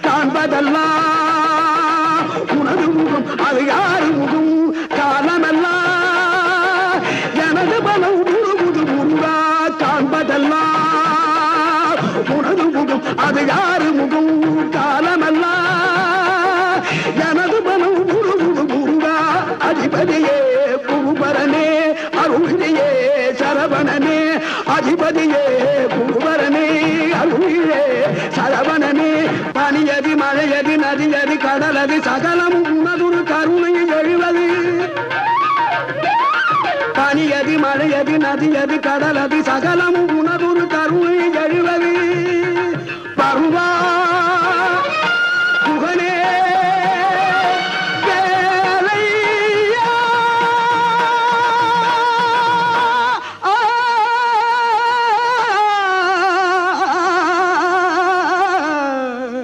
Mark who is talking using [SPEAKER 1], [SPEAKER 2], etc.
[SPEAKER 1] காண்பதெல்லாம் உனது முகம் அது யாரு முகம் காலமெல்லாம் எனது பலம் முழுமுது முருகா காண்பதெல்லாம் உனது முகம் அது யாரு முகம் காலமெல்லாம் எனது பலம் முழுமுது முருகா அதிபதியே புகுபரனே அருளியே சரவணனே அதிபதியே புகுபரனே அருளியே சரவணனே பனியதி மழையதி நதியதி கடலதி சகலம் உனதுரு கருணை எழுவது பனியதி மழையதி நதியதி கடலதி சகலம் உனது